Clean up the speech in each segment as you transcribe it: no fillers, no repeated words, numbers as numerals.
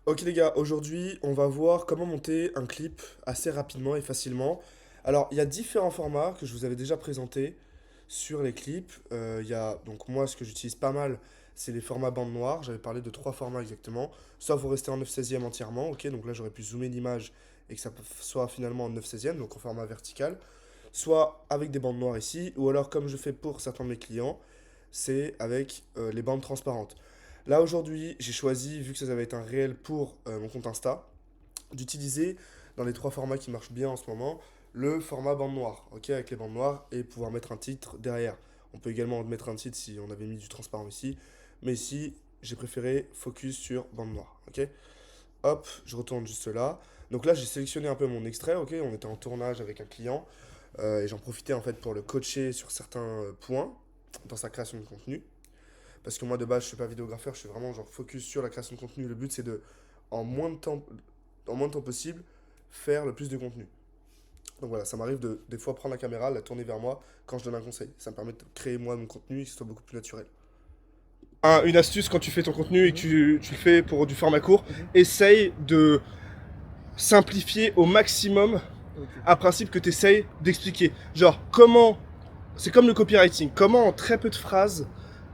Ok les gars, aujourd'hui on va voir comment monter un clip assez rapidement et facilement. Alors il y a différents formats que je vous avais déjà présentés sur les clips. Il y a donc moi ce que j'utilise pas mal c'est les formats bande noire. J'avais parlé de trois formats exactement. Soit vous restez en 9/16 entièrement, ok, donc là j'aurais pu zoomer l'image et que ça soit finalement en 9/16, donc en format vertical. Soit avec des bandes noires ici, ou alors comme je fais pour certains de mes clients, c'est avec les bandes transparentes. Là aujourd'hui, j'ai choisi, vu que ça va être un réel pour mon compte Insta, d'utiliser dans les trois formats qui marchent bien en ce moment, le format bande noire, ok, avec les bandes noires et pouvoir mettre un titre derrière. On peut également mettre un titre si on avait mis du transparent ici, mais ici, j'ai préféré focus sur bande noire, ok. Hop, je retourne juste là. Donc là, j'ai sélectionné un peu mon extrait, ok, on était en tournage avec un client, et j'en profitais en fait pour le coacher sur certains points dans sa création de contenu. Parce que moi de base je suis pas vidéographeur, je suis vraiment genre focus sur la création de contenu. Le but c'est de, en moins de temps, en moins de temps possible, faire le plus de contenu. Donc voilà, ça m'arrive de des fois prendre la caméra, la tourner vers moi quand je donne un conseil. Ça me permet de créer moi mon contenu et que ce soit beaucoup plus naturel. Une astuce quand tu fais ton contenu et que tu le fais pour du format court, essaye de simplifier au maximum un principe que tu essayes d'expliquer. Genre comment, c'est comme le copywriting, comment en très peu de phrases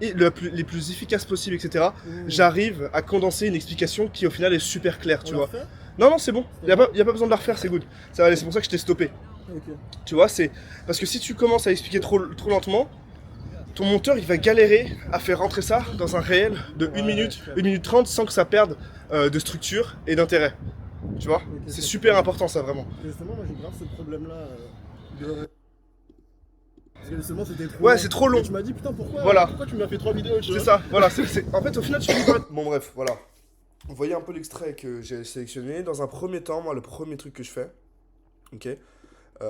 et les plus efficaces possibles, etc., j'arrive à condenser une explication qui au final est super claire, tu vois. Non, non, c'est bon, y a pas besoin de la refaire, c'est good. Ça va aller, c'est pour ça que je t'ai stoppé. Tu vois, c'est parce que si tu commences à expliquer trop lentement, ton monteur il va galérer à faire rentrer ça dans un réel de 1 minute 30 sans que ça perde de structure et d'intérêt. Tu vois, c'est super important ça vraiment. Justement, moi j'ai grave ce problème-là de. Parce que justement c'était trop Ouais, long. c'est trop long. Et tu m'as dit putain Voilà. pourquoi tu m'as fait 3 vidéos, tu C'est vois. ça, voilà. En fait, au final, tu finis par... Bon, bref, voilà. Vous voyez un peu l'extrait que j'ai sélectionné. Dans un premier temps, moi, le premier truc que je fais, ok,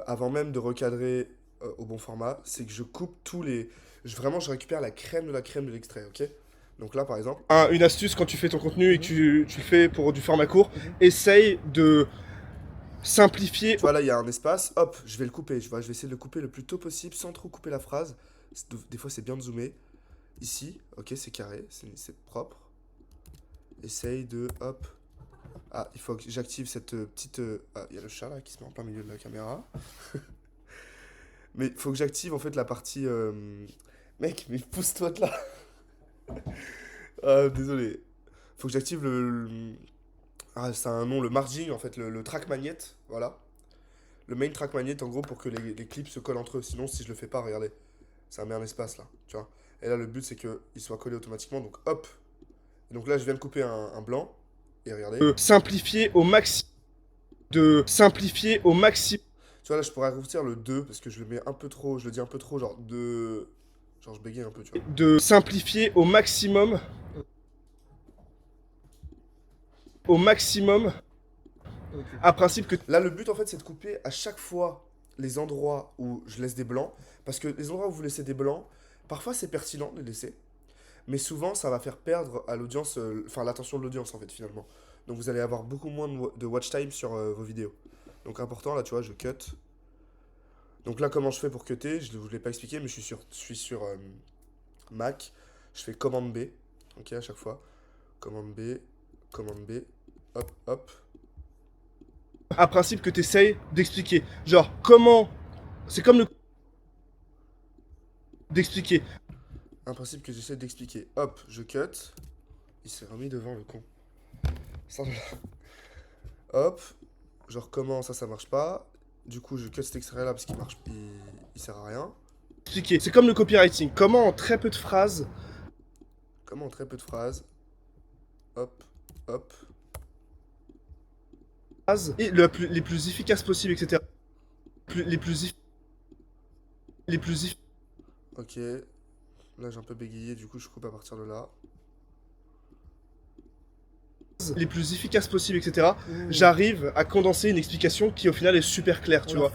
avant même de recadrer au bon format, c'est que je coupe tous les... Vraiment, je récupère la crème de l'extrait, ok. Donc là, par exemple... Une astuce quand tu fais ton contenu et que tu le fais pour du format court, essaye de simplifier. Tu vois, là, il y a un espace, hop, je vais le couper. Je vais essayer de le couper le plus tôt possible sans trop couper la phrase. Des fois, c'est bien de zoomer. Ici, ok, c'est carré, c'est propre. Essaye de, hop. Ah, il faut que j'active cette petite... Ah, il y a le chat là qui se met en plein milieu de la caméra. Mais il faut que j'active en fait la partie... Mec, mais pousse-toi de là. Ah, désolé. Faut que j'active Ah, c'est un nom, le margin en fait, le track magnet, voilà. Le main track magnet en gros pour que les clips se collent entre eux. Sinon, si je le fais pas, regardez, ça met un espace là, tu vois. Et là, le but c'est qu'ils soient collés automatiquement, donc hop. Et donc là, je viens de couper un blanc. Et regardez. Simplifier au maximum. De simplifier au maximum. Tu vois, là, je pourrais raccourcir le 2 parce que je le mets un peu trop, je le dis un peu trop, genre de. Genre, je bégaye un peu, tu vois. De simplifier au maximum. Au maximum. Un principe que. Là, le but, en fait, c'est de couper à chaque fois les endroits où je laisse des blancs. Parce que les endroits où vous laissez des blancs, parfois, c'est pertinent de les laisser. Mais souvent, ça va faire perdre à l'audience, enfin, l'attention de l'audience, en fait, finalement. Donc, vous allez avoir beaucoup moins de watch time sur vos vidéos. Donc, important, là, tu vois, je cut. Donc là, comment je fais pour cutter? Je ne vous l'ai pas expliqué, mais je suis sur Mac. Je fais commande B, ok, à chaque fois. Commande B, hop, hop. Un principe que tu essayes d'expliquer. Genre, comment... C'est comme le... D'expliquer. Un principe que j'essaie d'expliquer. Hop, je cut. Il s'est remis devant le con. Sors de là. Hop, je recommence, ça marche pas. Du coup, je cut cet extrait là parce qu'il marche, il sert à rien. Expliquer. C'est comme le copywriting. Comment en très peu de phrases. Comment en très peu de phrases. Hop, hop. Et les plus efficaces possibles, etc. Les plus. Les plus. Ok. Là, j'ai un peu bégayé, du coup, je coupe à partir de là. Les plus efficaces possibles, etc. J'arrive à condenser une explication qui, au final, est super claire, tu vois.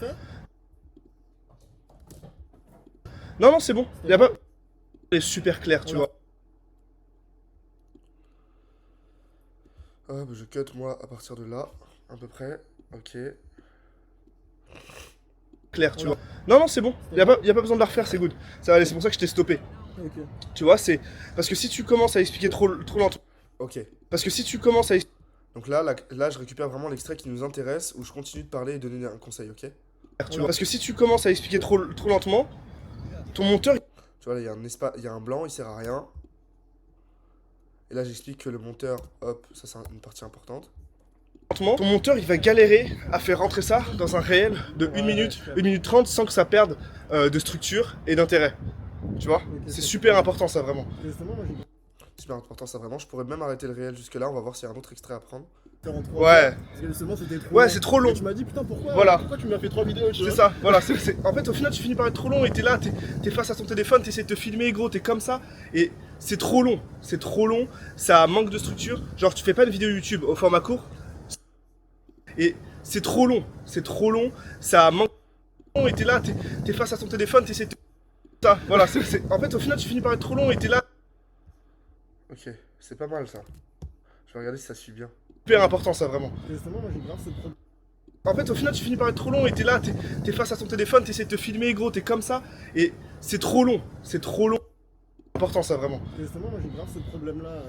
Non, non, c'est bon. Y a pas. Elle est super claire, tu vois. Hop, je cut moi à partir de là, à peu près. Ok. Clair, tu vois. Non, non, c'est bon. Y a pas besoin de la refaire, c'est good. Ça va aller, c'est pour ça que je t'ai stoppé. Tu vois, c'est. Parce que si tu commences à expliquer trop lentement. Ok. Parce que si tu commences à. Donc là, je récupère vraiment l'extrait qui nous intéresse, où je continue de parler et donner un conseil, ok? Tu vois. Parce que si tu commences à expliquer trop lentement, ton monteur, Tu vois, là, il y a un blanc, il sert à rien. Et là, j'explique que le monteur, hop, ça c'est une partie importante. ton monteur il va galérer à faire rentrer ça dans un réel de 1 minute, 1 minute 30 sans que ça perde de structure et d'intérêt. Tu vois. C'est super important ça vraiment. Justement, moi j'ai Super important, ça vraiment. Je pourrais même arrêter le réel jusque là. On va voir s'il y a un autre extrait à prendre. fait en 3 Ouais. Parce que justement, c'était trop Ouais, long. c'est trop long. Et tu m'as dit, putain, pourquoi Voilà. Pourquoi tu m'as fait 3 vidéos C'est ça, voilà. En fait, au final, tu finis par être trop long et t'es là, t'es face à ton téléphone, t'essaies de te filmer, gros, t'es comme ça. Et c'est trop long, ça manque de structure. Genre, tu fais pas une vidéo YouTube au format court. Et c'est trop long, ça manque. Et t'es là, t'es face à ton téléphone, t'essaies de. Ça, voilà. En fait, au final, tu finis par être trop long et t'es là. Ok, c'est pas mal ça. Je vais regarder si ça suit bien. Super important, ça vraiment. Justement, moi j'ai grave ce problème. En fait, au final, tu finis par être trop long et t'es là, t'es face à ton téléphone, t'essaies de te filmer, gros, t'es comme ça. Et c'est trop long. Important, ça vraiment. Justement, moi j'ai grave ce problème là.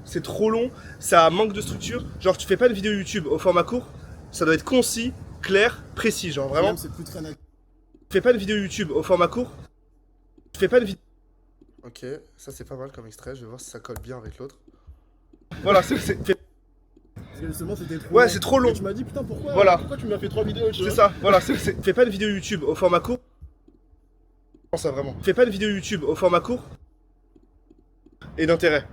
C'est trop long, ça manque de structure. Genre, tu fais pas une vidéo YouTube au format court, ça doit être concis, clair, précis. Genre, vraiment, C'est plus très naturel. tu fais pas une vidéo YouTube au format court, tu fais pas une vidéo. Ok, ça c'est pas mal comme extrait. Je vais voir si ça colle bien avec l'autre. Voilà, Parce que justement, c'était trop Ouais, long. c'est trop long. Et tu m'as dit, putain, pourquoi Voilà. Pourquoi tu m'as fait 3 vidéos C'est ça, voilà. Tu fais pas une vidéo YouTube au format court. Ça vraiment. Tu fais pas une vidéo YouTube au format court et d'intérêt.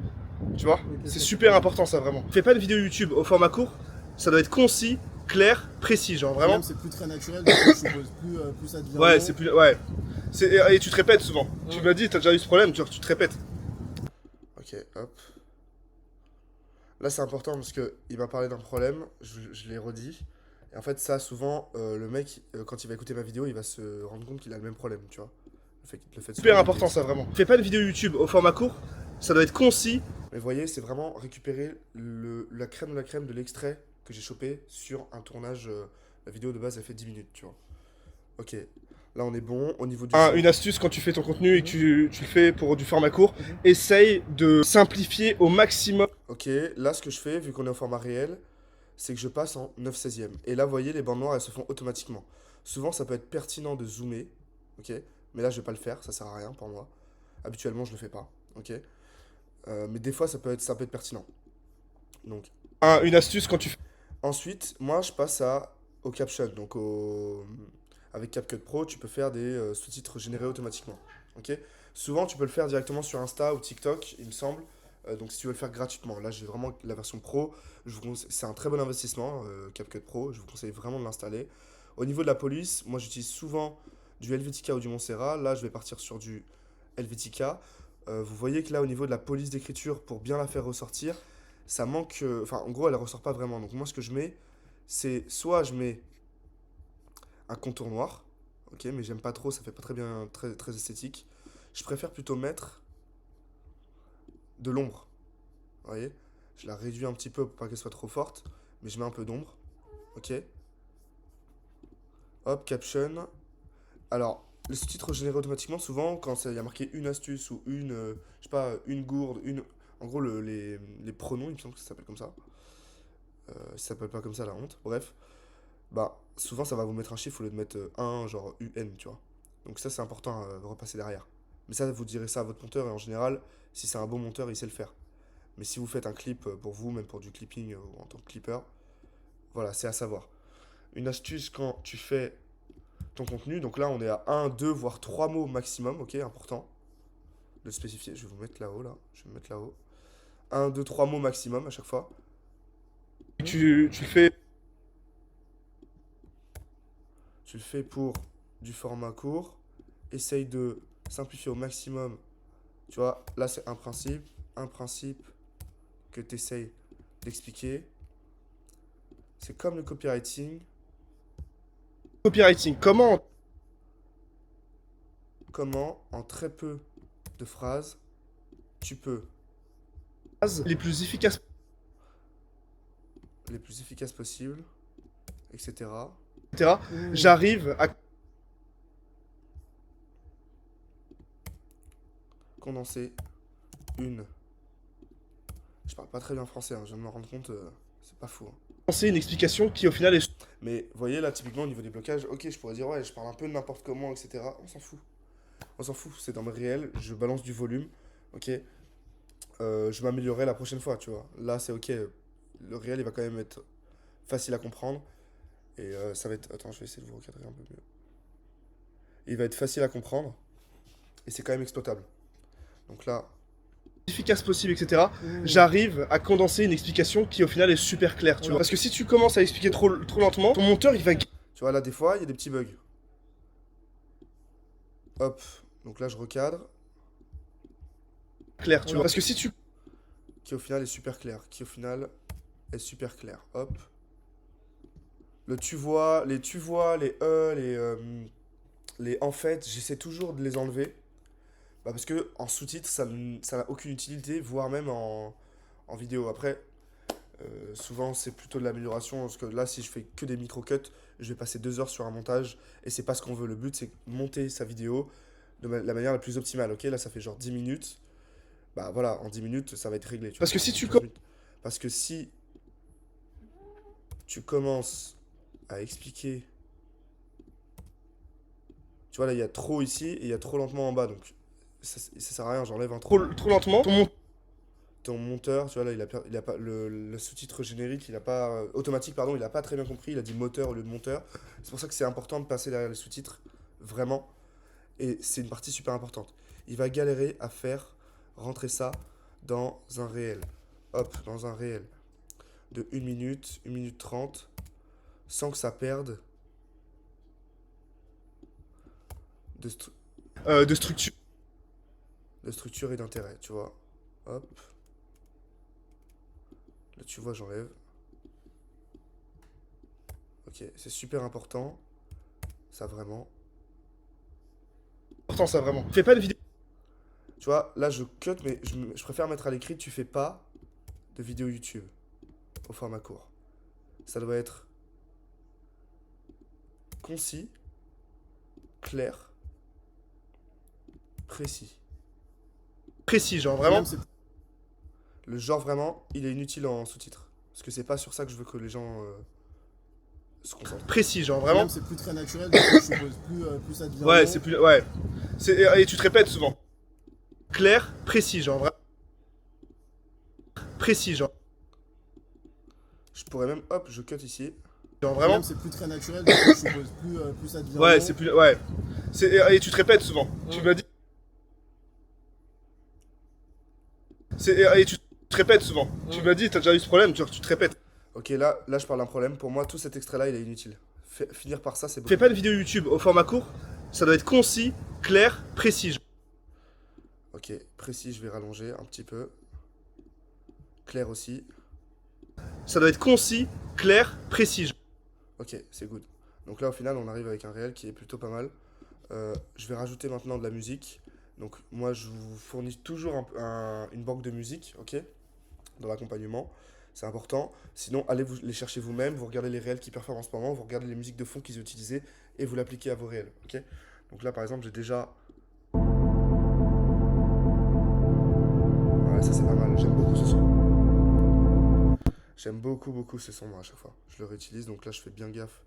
Tu vois. C'est super important, ça vraiment. Tu fais pas une vidéo YouTube au format court, ça doit être concis, clair, précis. Genre, vraiment. C'est plus très naturel, donc je suppose plus ça devient. Ouais, long. c'est plus. Ouais. Et tu te répètes souvent. Tu m'as dit, t'as déjà eu ce problème, tu te répètes. Ok, hop. Là, c'est important parce que il m'a parlé d'un problème, je l'ai redit. Et en fait, ça, souvent, le mec, quand il va écouter ma vidéo, il va se rendre compte qu'il a le même problème, tu vois. Le fait de se Super répéter, important, ça etc. vraiment. Fais pas une vidéo YouTube au format court, ça doit être concis. Mais vous voyez, c'est vraiment récupérer la crème de la crème de l'extrait que j'ai chopé sur un tournage. La vidéo de base, elle fait 10 minutes, tu vois. Ok, là, on est bon. Au niveau du son. Une astuce quand tu fais ton contenu et que tu le fais pour du format court, essaye de simplifier au maximum. Ok, là, ce que je fais, vu qu'on est au format réel, c'est que je passe en 9/16. Et là, vous voyez, les bandes noires, elles se font automatiquement. Souvent, ça peut être pertinent de zoomer, ok? Mais là, je vais pas le faire, ça sert à rien pour moi. Habituellement, je le fais pas, ok? Mais des fois, ça peut être pertinent. Donc, Une astuce quand tu fais. ensuite, moi, je passe au caption. Donc, avec CapCut Pro, tu peux faire des sous-titres générés automatiquement, ok? Souvent, tu peux le faire directement sur Insta ou TikTok, il me semble. Donc, si tu veux le faire gratuitement, là, j'ai vraiment la version pro. C'est un très bon investissement, CapCut Pro. Je vous conseille vraiment de l'installer. Au niveau de la police, moi, j'utilise souvent du Helvetica ou du Montserrat. Là, je vais partir sur du Helvetica. Vous voyez que là, au niveau de la police d'écriture, pour bien la faire ressortir, ça manque. Enfin, en gros, elle ne ressort pas vraiment. Donc, moi, ce que je mets, c'est soit je mets un contour noir, ok, mais j'aime pas trop, ça fait pas très bien, très esthétique. Je préfère plutôt mettre de l'ombre. Vous voyez? Je la réduis un petit peu pour pas qu'elle soit trop forte, mais je mets un peu d'ombre. Ok? Hop, caption. Alors, les sous-titres générés automatiquement, souvent, quand il y a marqué une astuce ou je sais pas, une gourde, en gros, les pronoms, il me semble que ça s'appelle comme ça. Si ça s'appelle pas comme ça, la honte. Bref, bah, souvent, ça va vous mettre un chiffre au lieu de mettre un, genre UN, tu vois. Donc ça, c'est important à repasser derrière. Mais ça, vous direz ça à votre monteur, et en général, si c'est un bon monteur, il sait le faire. Mais si vous faites un clip pour vous, même pour du clipping ou en tant que clipper, voilà, c'est à savoir. Une astuce quand tu fais ton contenu, donc là on est à un 2 voire 3 mots maximum, ok, important de le spécifier. Je vais vous mettre là-haut, là, je vais me mettre là-haut. Un 2 3 mots maximum à chaque fois. Tu le fais. Tu le fais pour du format court. Essaye de simplifier au maximum. Tu vois, là c'est un principe que tu essayes d'expliquer. C'est comme le copywriting. Copywriting, Comment, en très peu de phrases, tu peux les plus efficaces. les plus efficaces possibles, etc. etc. J'arrive à. Condenser une Je parle pas très bien français, hein, je viens de me rendre compte, c'est pas fou, hein. C'est une explication qui au final est... Mais vous voyez là, typiquement au niveau des blocages, ok, je pourrais dire ouais, je parle un peu de n'importe comment, etc. On s'en fout. On s'en fout, c'est dans mes réels, je balance du volume, ok. Je m'améliorerai la prochaine fois, tu vois. Là, c'est ok, le réel, il va quand même être facile à comprendre. Et ça va être... Attends, je vais essayer de vous recadrer un peu mieux. Il va être facile à comprendre. Et c'est quand même exploitable. Donc là, efficace possible, etc. J'arrive à condenser une explication qui au final est super claire, tu vois. Parce que si tu commences à expliquer trop lentement, ton monteur il va... tu vois, là, des fois, il y a des petits bugs. Hop, donc là, je recadre. Clair, tu vois. Parce que si tu... Qui au final est super clair. Qui au final est super clair. Hop. Le tu vois, les les en fait, j'essaie toujours de les enlever. Bah parce que en sous-titres, ça n'a aucune utilité, voire même en vidéo. Après, souvent c'est plutôt de l'amélioration, parce que là, si je fais que des micro-cuts, je vais passer 2 heures sur un montage, et c'est pas ce qu'on veut. Le but, c'est monter sa vidéo de la manière la plus optimale, ok? Là, ça fait genre 10 minutes. Bah voilà, en 10 minutes, ça va être réglé. Parce que si tu... Parce que si tu commences à expliquer... Tu vois, là, il y a trop ici, et il y a trop lentement en bas, donc... Ça sert à rien, j'enlève un trop lentement, ton monteur, tu vois là, il a pas le sous-titre générique, il a pas automatique pardon, il a pas très bien compris, il a dit moteur au lieu de monteur. C'est pour ça que c'est important de passer derrière les sous-titres vraiment, et c'est une partie super importante. Il va galérer à faire rentrer ça dans un réel. Hop, dans un réel de 1 minute, 1 minute 30 sans que ça perde de structure. De structure et d'intérêt, tu vois. Hop. Là, tu vois, j'enlève. Ok, c'est super important. Ça, vraiment. Important, ça, vraiment. Fais pas de vidéo. Tu vois, là, je cut, mais je préfère mettre à l'écrit, tu fais pas de vidéo YouTube au format court. Ça doit être concis, clair, précis. Précis, genre vraiment. Le genre vraiment, il est inutile en sous-titres. Parce que c'est pas sur ça que je veux que les gens se concentrent. Précis, genre vraiment. C'est plus très naturel, donc je suppose plus ça devient. Ouais, c'est plus. Ouais. Et tu te répètes souvent. Clair, précis, genre vraiment. Précis, genre. Je pourrais même, hop, je cut ici. Genre vraiment. C'est plus très naturel, donc je suppose plus ça devient. Ouais, c'est plus. Ouais. Et tu te répètes souvent. Tu m'as dit. Et tu te répètes souvent. Tu m'as dit, t'as déjà eu ce problème, tu te répètes. Ok, là je parle d'un problème. Pour moi, tout cet extrait-là, il est inutile. Finir par ça, c'est bon. Fais pas une vidéo YouTube au format court. Ça doit être concis, clair, précis. Ok, précis, je vais rallonger un petit peu. Clair aussi. Ça doit être concis, clair, précis. Ok, c'est good. Donc là, au final, on arrive avec un réel qui est plutôt pas mal. Je vais rajouter maintenant de la musique. Donc moi, je vous fournis toujours une banque de musique, ok, dans l'accompagnement. C'est important. Sinon, allez vous les chercher vous-même. Vous regardez les réels qui performent en ce moment. Vous regardez les musiques de fond qu'ils ont utilisées et vous l'appliquez à vos réels, ok. Donc là, par exemple, j'ai déjà... Ouais, ça c'est pas mal. J'aime beaucoup ce son. J'aime beaucoup ce son, moi, à chaque fois. Je le réutilise. Donc là, je fais bien gaffe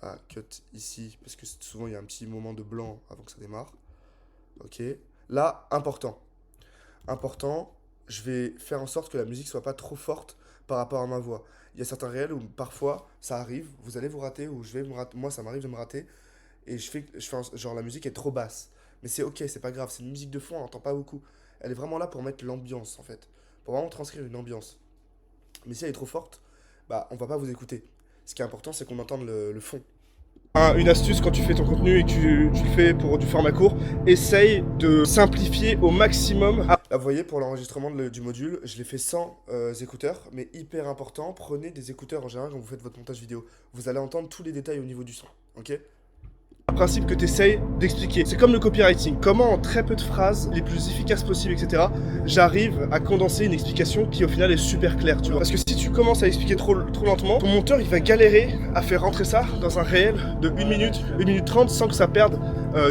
à cut ici. Parce que souvent, il y a un petit moment de blanc avant que ça démarre. Ok. Là, important, je vais faire en sorte que la musique soit pas trop forte par rapport à ma voix. Il y a certains réels où parfois ça arrive, vous allez vous rater ou je vais me rater. Moi, ça m'arrive de me rater et genre la musique est trop basse. Mais c'est ok, c'est pas grave, c'est une musique de fond, on n'entend pas beaucoup. Elle est vraiment là pour mettre l'ambiance en fait, pour vraiment transcrire une ambiance. Mais si elle est trop forte, bah on va pas vous écouter. Ce qui est important, c'est qu'on entende le fond. Une astuce quand tu fais ton contenu et que tu le fais pour du format court, essaye de simplifier au maximum. Là, vous voyez, pour l'enregistrement du module, je l'ai fait sans écouteurs, mais hyper important, prenez des écouteurs en général quand vous faites votre montage vidéo. Vous allez entendre tous les détails au niveau du son, ok? Le principe que tu essayes d'expliquer. C'est comme le copywriting. Comment en très peu de phrases, les plus efficaces possibles, etc., j'arrive à condenser une explication qui au final est super claire, tu vois. Parce que si tu commences à expliquer trop lentement, ton monteur il va galérer à faire rentrer ça dans un réel de 1 minute, 1 minute 30 sans que ça perde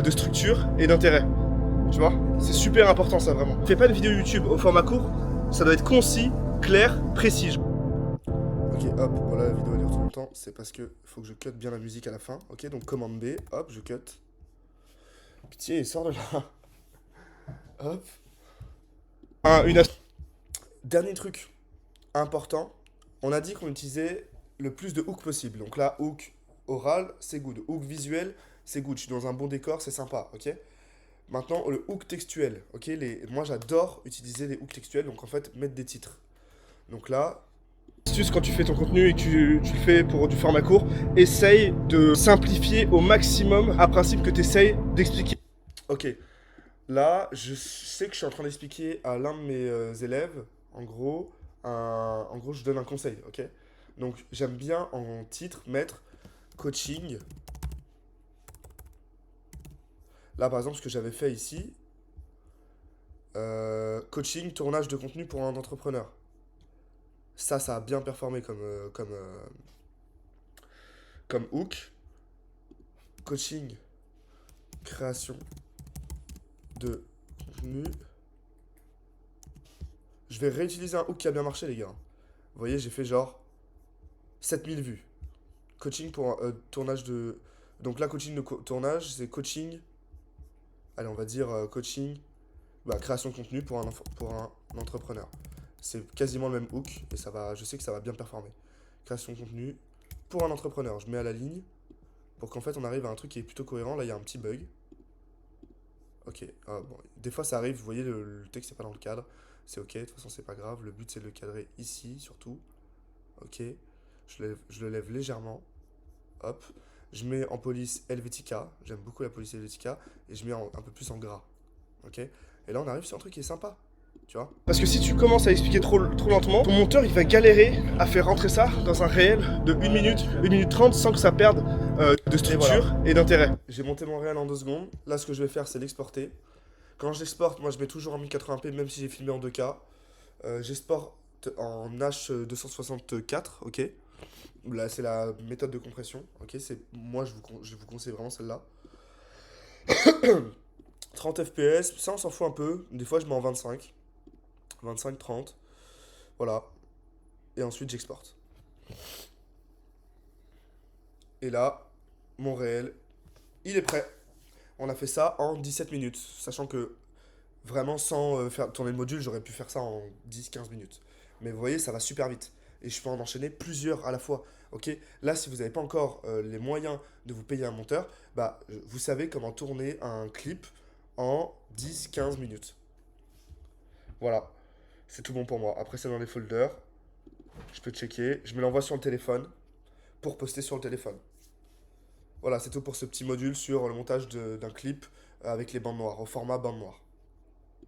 de structure et d'intérêt. Tu vois? C'est super important ça, vraiment. Fais pas une vidéo YouTube au format court, ça doit être concis, claire, précise. Ok, hop, voilà, la vidéo dure trop longtemps, c'est parce que faut que je cut bien la musique à la fin. Ok, donc commande B, hop, je cut. Pitié, sors de là. Hop. Une astuce. Dernier truc important, on a dit qu'on utilisait le plus de hook possible. Donc là, hook oral, c'est good. Hook visuel, c'est good. Je suis dans un bon décor, c'est sympa, ok? Maintenant, le hook textuel, ok? Moi, j'adore utiliser les hooks textuels, donc en fait, mettre des titres. Donc là, Quand tu fais ton contenu et que tu le fais pour du format court, essaye de simplifier au maximum un principe que tu essayes d'expliquer. ok. Là, je sais que je suis en train d'expliquer à l'un de mes élèves, en gros, je donne un conseil, ok? Donc, j'aime bien en titre mettre coaching. Là, par exemple, ce que j'avais fait ici, coaching, tournage de contenu pour un entrepreneur. Ça a bien performé comme hook. Coaching, création de contenu. Je vais réutiliser un hook qui a bien marché, les gars. Vous voyez, j'ai fait genre 7000 vues. Coaching pour un tournage de... Donc là, coaching de tournage, c'est coaching... Allez, on va dire coaching... création de contenu pour un entrepreneur. C'est quasiment le même hook et je sais que ça va bien performer. Création de contenu pour un entrepreneur. Je mets à la ligne pour qu'en fait on arrive à un truc qui est plutôt cohérent. Là, il y a un petit bug. Ok, bon, des fois ça arrive, vous voyez, le texte n'est pas dans le cadre. C'est ok, de toute façon c'est pas grave. Le but c'est de le cadrer ici surtout. Ok, je le lève légèrement. Hop, je mets en police Helvetica. J'aime beaucoup la police Helvetica. Et je mets un peu plus en gras. Ok, et là on arrive sur un truc qui est sympa. Tu vois? Parce que si tu commences à expliquer trop lentement, ton monteur il va galérer à faire rentrer ça dans un réel de 1 minute, 1 minute 30 sans que ça perde de structure et d'intérêt. J'ai monté mon réel en 2 secondes. Là, ce que je vais faire, c'est l'exporter. Quand je l'exporte, moi je mets toujours en 1080p, même si j'ai filmé en 2K. J'exporte en H264, ok? Là, c'est la méthode de compression, ok? Moi, je vous conseille vraiment celle-là. 30 fps, ça on s'en fout un peu. Des fois, je mets en 25. 25, 30. Voilà. Et ensuite, j'exporte. Et là, mon réel, il est prêt. On a fait ça en 17 minutes. Sachant que vraiment, sans faire tourner le module, j'aurais pu faire ça en 10-15 minutes. Mais vous voyez, ça va super vite. Et je peux en enchaîner plusieurs à la fois. Ok? Là, si vous n'avez pas encore les moyens de vous payer un monteur, vous savez comment tourner un clip en 10-15 minutes. Voilà. C'est tout bon pour moi. Après, c'est dans les folders. Je peux checker. Je me l'envoie sur le téléphone pour poster sur le téléphone. Voilà, c'est tout pour ce petit module sur le montage d'un clip avec les bandes noires, au format bande noire.